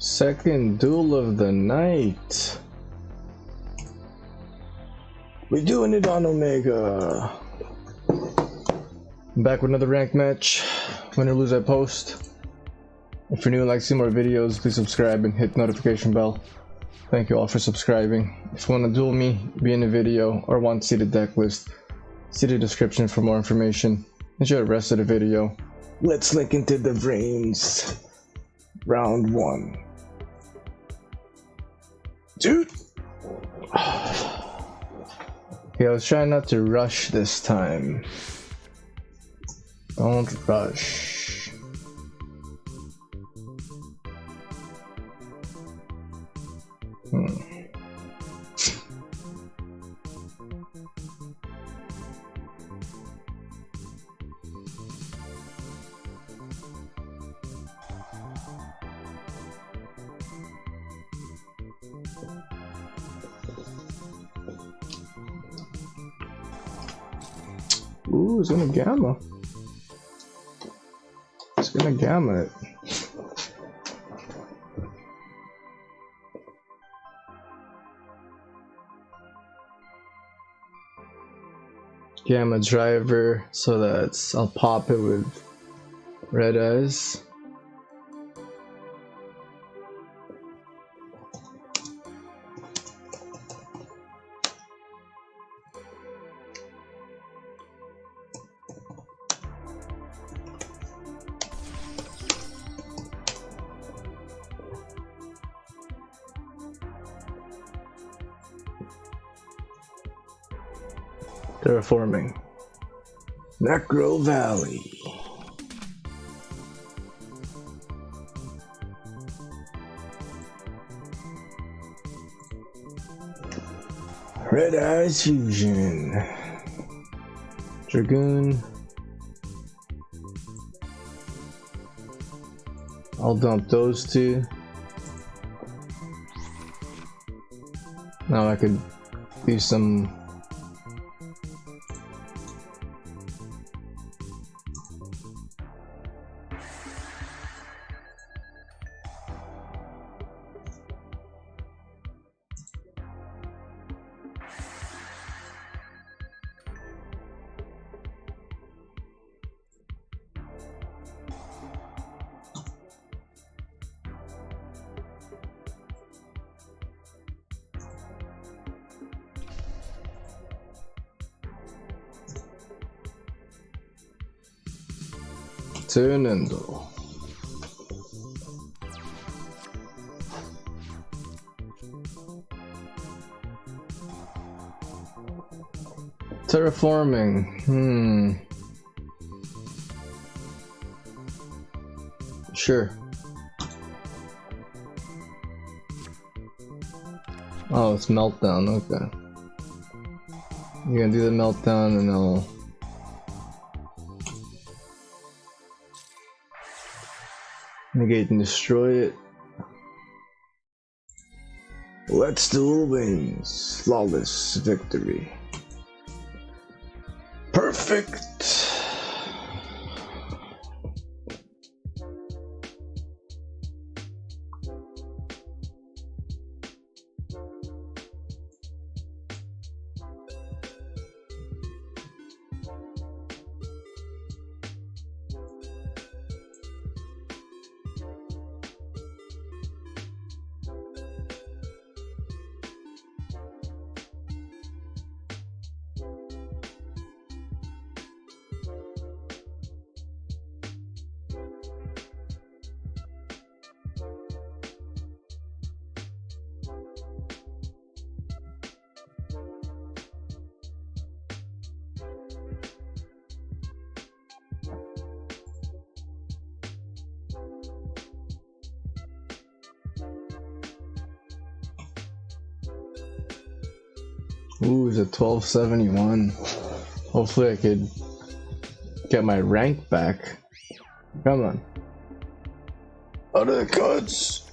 Second duel of the night. We're doing it on Omega. I'm back with another ranked match. Win or lose, I post. If you're new and like to see more videos, please subscribe and hit the notification bell. Thank you all for subscribing. If you want to duel me, be in the video, or want to see the deck list, see the description for more information. Enjoy the rest of the video. Let's link into the brains. Round 1. Dude! Okay, I was trying not to rush this time. Don't rush. Ooh, it's gonna gamma. It's gonna gamma it. Gamma driver, so that's I'll pop it with red eyes. Terraforming. Necrovalley. Red Eyes Fusion. Dragoon. I'll dump those two. Now I could do some Turnando. Terraforming. Sure. Oh, it's meltdown. Okay. You're gonna do the meltdown and I'll negate and destroy it. Let's duel wins. Flawless victory. Perfect. Ooh, it's a 1271. Hopefully I could get my rank back. Come on. Out of the cuts!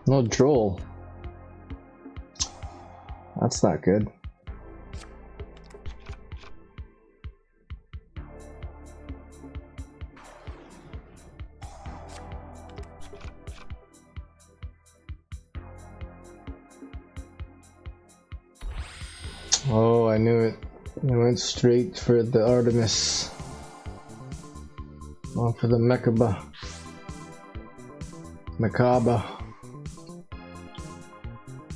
No droll. That's not good. Oh, I knew it. I went straight for the Artemis. On for the Mechaba.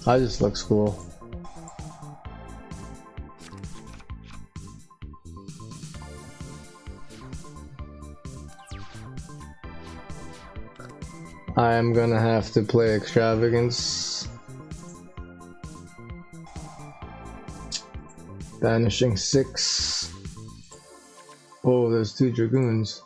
That just looks cool. I am gonna have to play Extravagance. Banishing 6. Oh, there's 2 Dragoons.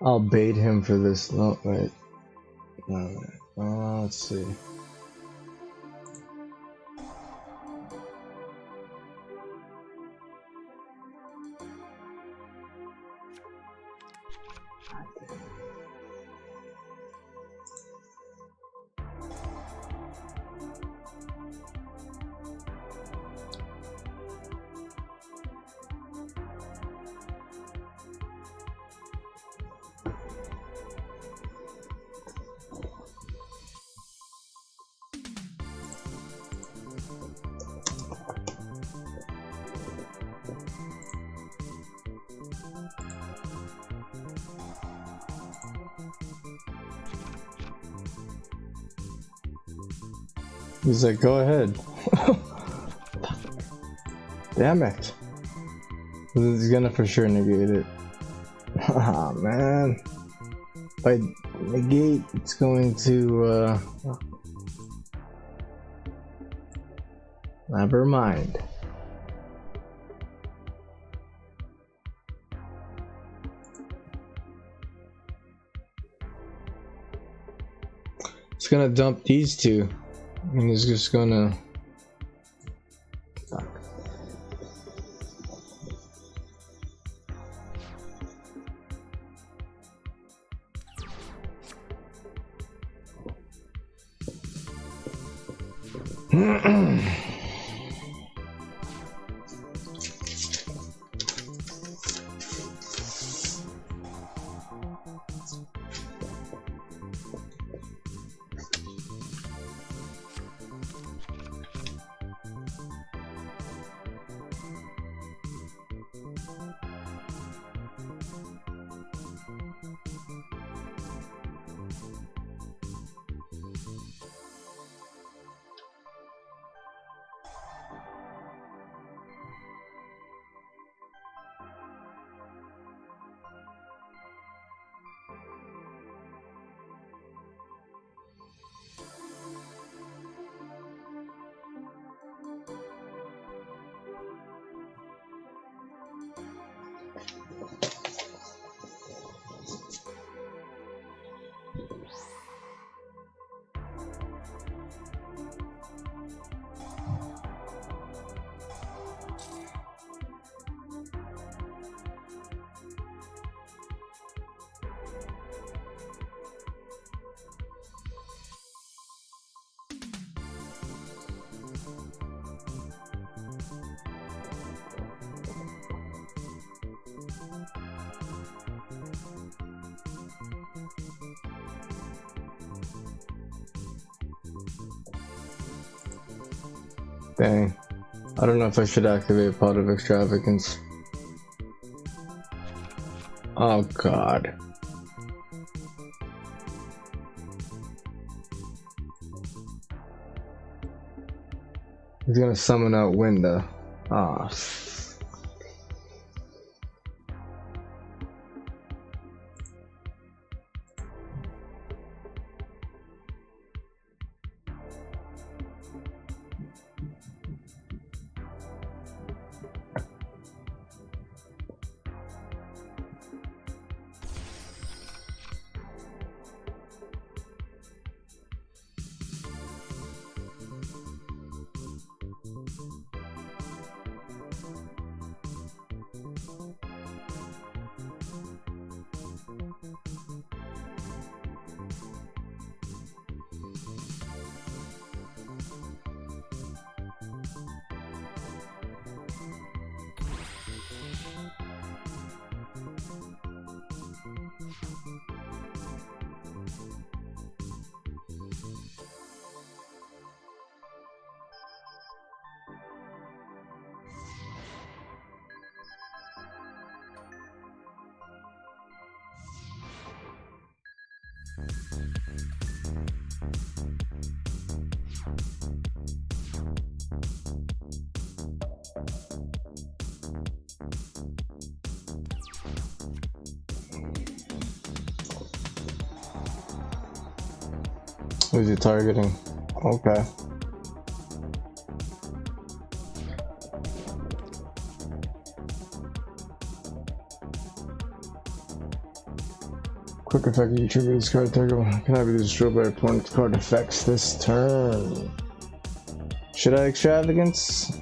I'll bait him for this. No, wait. Let's see. He's like, go ahead. Damn it. He's gonna for sure negate it. Ah, man. By negate, it's going to, never mind. It's gonna dump these two. And he's just gonna... Fuck. Dang. I don't know if I should activate Pot of Extravagance. Oh god. He's gonna summon out Winda. Ah. Who's he targeting? Okay. Quick effect, you trigger this card target cannot be destroyed by opponent's card effects this turn. Should I extravagance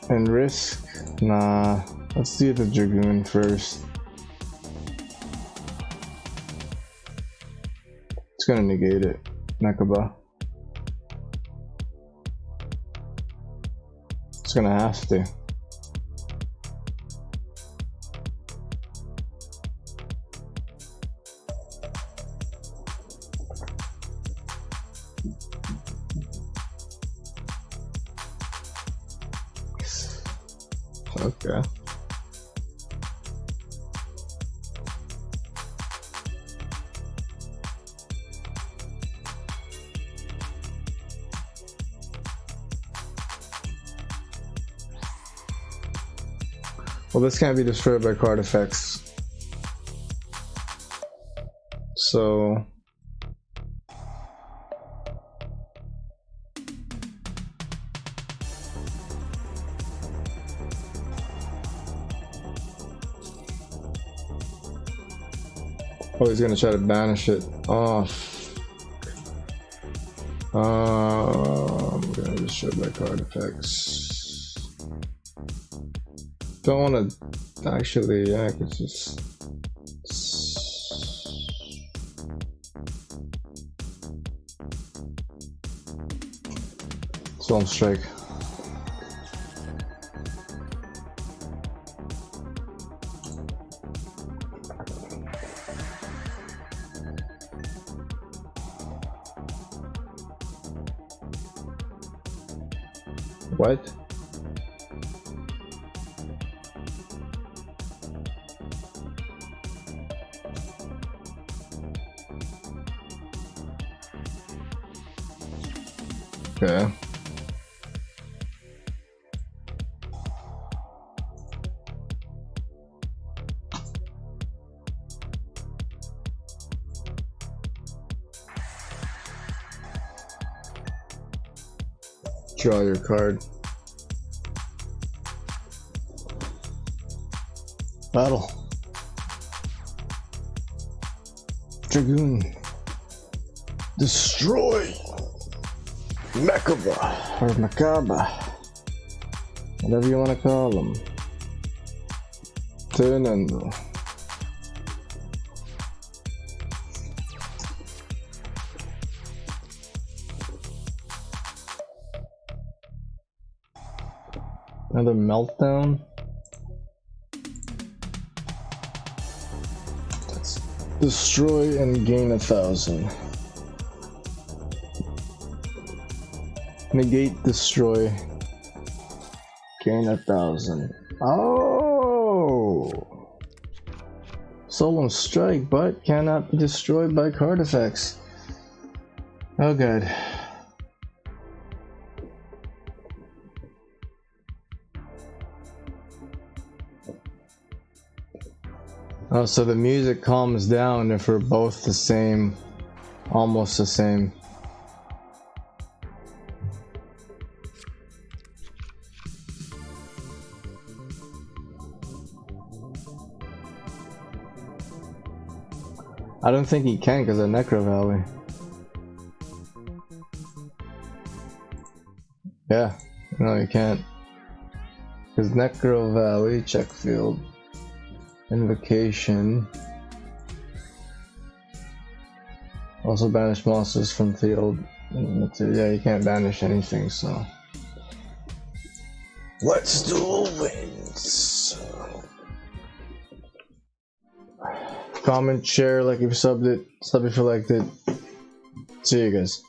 and risk? Nah, let's do the Dragoon first. It's gonna negate it. Necrovalley. It's gonna have to. Okay. Well, this can't be destroyed by card effects. So oh, he's gonna try to banish it off. I'm gonna destroy by card effects. Don't want to actually, yeah, I could just. Storm Strike. What? Okay. Draw your card. Battle. Dragoon. Destroy. Necrovalley or Macabre, whatever you want to call them. Tenendo. Another meltdown. Let's destroy and gain 1,000. Negate, destroy, gain 1,000. Oh! Solemn strike, but cannot be destroyed by card effects. Oh god. Oh, so the music calms down if we're both the same, almost the same. I don't think he can because of Necrovalley. Yeah, no, he can't. Because Necrovalley, check field, invocation. Also banish monsters from field. Yeah, you can't banish anything, so. Let's duel wins. Comment, share, like if you subbed it, sub if you liked it. See you guys.